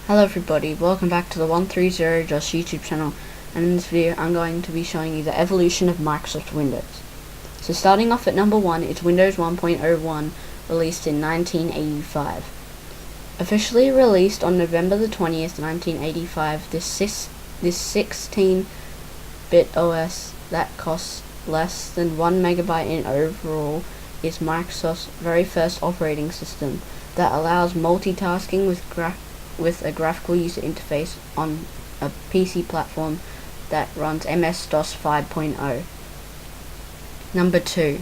Hello everybody, welcome back to the 130 Just YouTube channel, and in this video I'm going to be showing you the evolution of Microsoft Windows. So starting off at number 1, it's Windows 1.01, released in 1985. Officially released on November the 20th, 1985, this 16-bit OS that costs less than 1 megabyte in overall is Microsoft's very first operating system that allows multitasking with a graphical user interface on a PC platform that runs MS-DOS 5.0. Number 2,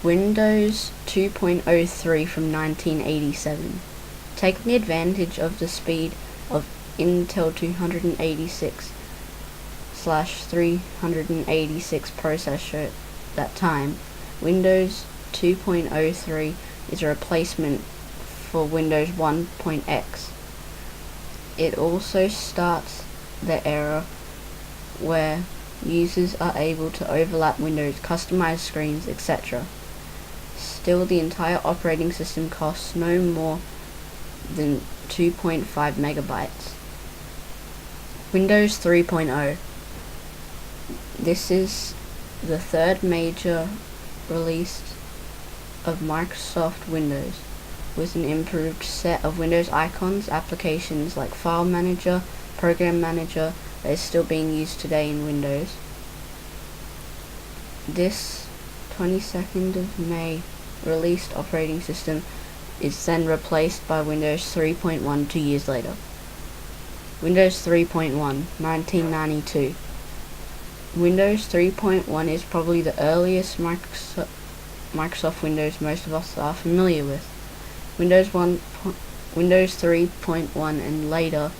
Windows 2.03 from 1987. Taking advantage of the speed of Intel 286/386 processor at that time, Windows 2.03 is a replacement for Windows 1.x. It also starts the era where users are able to overlap windows, customize screens, etc. Still, the entire operating system costs no more than 2.5 megabytes. Windows 3.0. This is the third major release of Microsoft Windows, with an improved set of Windows icons, applications like File Manager, Program Manager that is still being used today in Windows. This 22nd of May released operating system is then replaced by Windows 3.1 2 years later. Windows 3.1, 1992. Windows 3.1 is probably the earliest Microsoft Windows most of us are familiar with. Windows 3.1 and later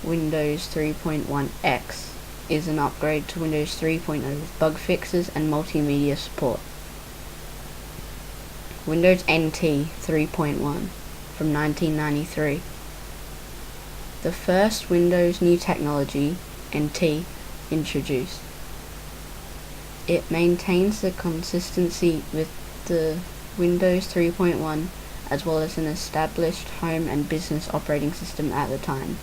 Windows 3.1x is an upgrade to Windows 3.0 with bug fixes and multimedia support. Windows NT 3.1 from 1993. The first Windows new technology, NT, introduced. It maintains the consistency with the Windows 3.1 as well as an established home and business operating system at the time.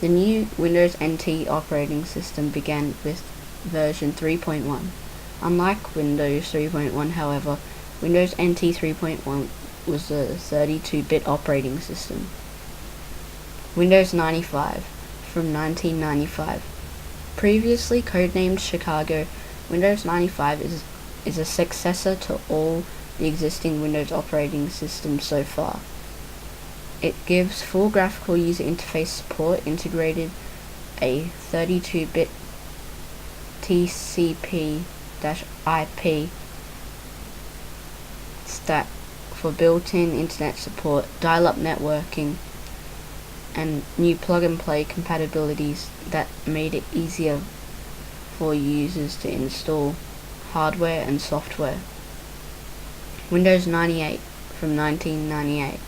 The new Windows NT operating system began with version 3.1. Unlike Windows 3.1, however, Windows NT 3.1 was a 32-bit operating system. Windows 95 from 1995. Previously codenamed Chicago, Windows 95 is a successor to all the existing Windows operating systems so far. It gives full graphical user interface support, integrated a 32-bit TCP/IP stack for built-in internet support, dial-up networking, and new plug-and-play compatibilities that made it easier for users to install hardware and software. Windows 98 from 1998.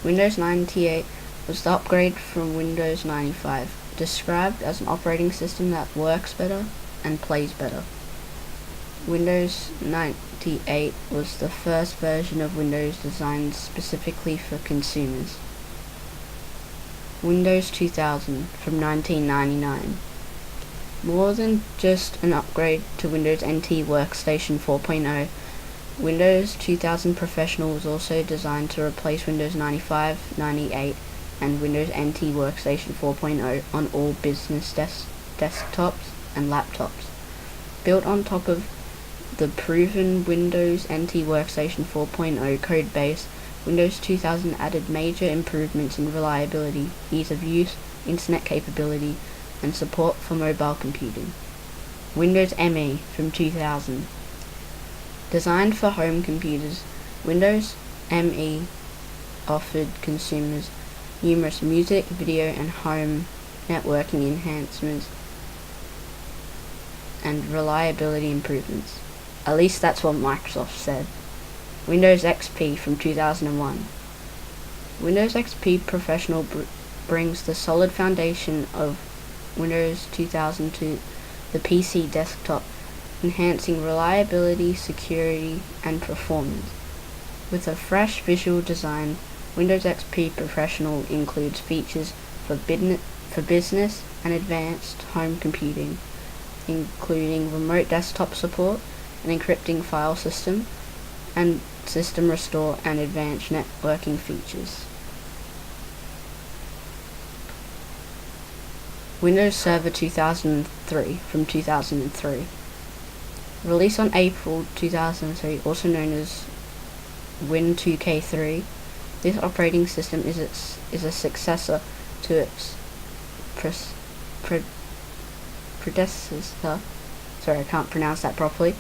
Windows 98 was the upgrade from Windows 95, described as an operating system that works better and plays better. Windows 98 was the first version of Windows designed specifically for consumers. Windows 2000 from 1999. More than just an upgrade to Windows NT Workstation 4.0, Windows 2000 Professional was also designed to replace Windows 95, 98, and Windows NT Workstation 4.0 on all business desktops and laptops. Built on top of the proven Windows NT Workstation 4.0 codebase, Windows 2000 added major improvements in reliability, ease of use, internet capability, and support for mobile computing. Windows ME from 2000. Designed for home computers, Windows ME offered consumers numerous music, video, and home networking enhancements and reliability improvements. At least that's what Microsoft said. Windows XP from 2001. Windows XP Professional brings the solid foundation of Windows 2000 to the PC desktop, enhancing reliability, security, and performance. With a fresh visual design, Windows XP Professional includes features for business and advanced home computing, including remote desktop support, an encrypting file system, and system restore and advanced networking features. Windows Server 2003 from 2003. Released on April 2003, also known as Win2K3, this operating system is a successor to its predecessor. Sorry, I can't pronounce that properly.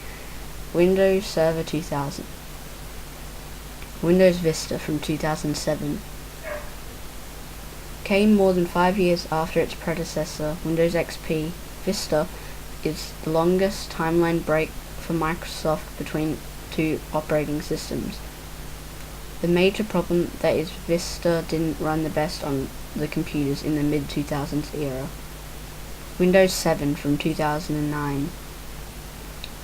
Windows Server 2000. Windows Vista from 2007. Came more than 5 years after its predecessor, Windows XP. Vista is the longest timeline break for Microsoft between two operating systems. The major problem that is Vista didn't run the best on the computers in the mid-2000s era. Windows 7 from 2009.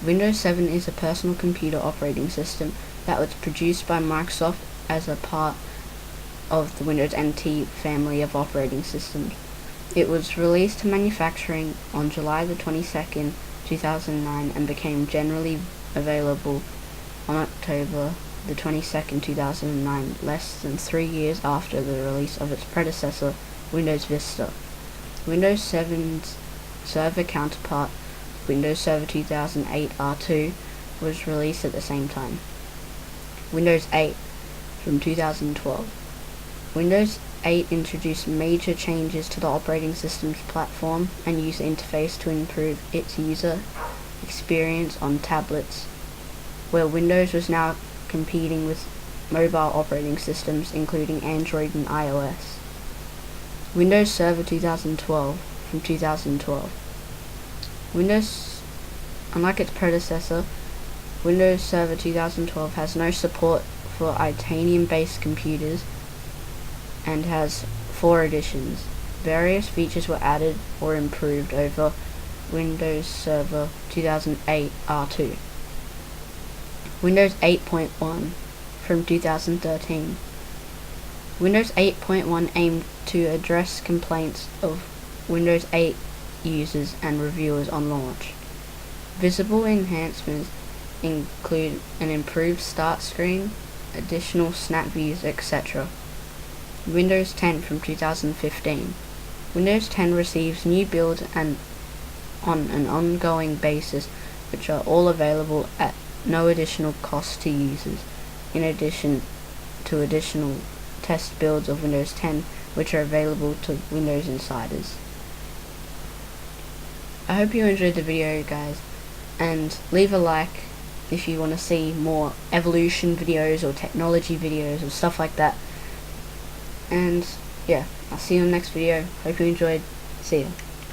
Windows 7 is a personal computer operating system that was produced by Microsoft as a part of the Windows NT family of operating systems. It was released to manufacturing on July the 22nd, 2009 and became generally available on October the 22nd, 2009, less than 3 years after the release of its predecessor, Windows Vista. Windows 7's server counterpart, Windows Server 2008 R2, was released at the same time. Windows 8 from 2012. Windows 8 introduced major changes to the operating system's platform and user interface to improve its user experience on tablets, where Windows was now competing with mobile operating systems including Android and iOS. Windows Server 2012 from 2012. Unlike its predecessor, Windows Server 2012 has no support for Itanium-based computers and has 4 editions. Various features were added or improved over Windows Server 2008 R2. Windows 8.1 from 2013. Windows 8.1 aimed to address complaints of Windows 8 users and reviewers on launch. Visible enhancements include an improved start screen, additional snap views, etc. Windows 10 from 2015. Windows 10 receives new builds and on an ongoing basis, which are all available at no additional cost to users, in addition to additional test builds of Windows 10, which are available to Windows Insiders. I hope you enjoyed the video, guys, and leave a like if you want to see more evolution videos or technology videos or stuff like that. And yeah, I'll see you in the next video. Hope you enjoyed. See ya.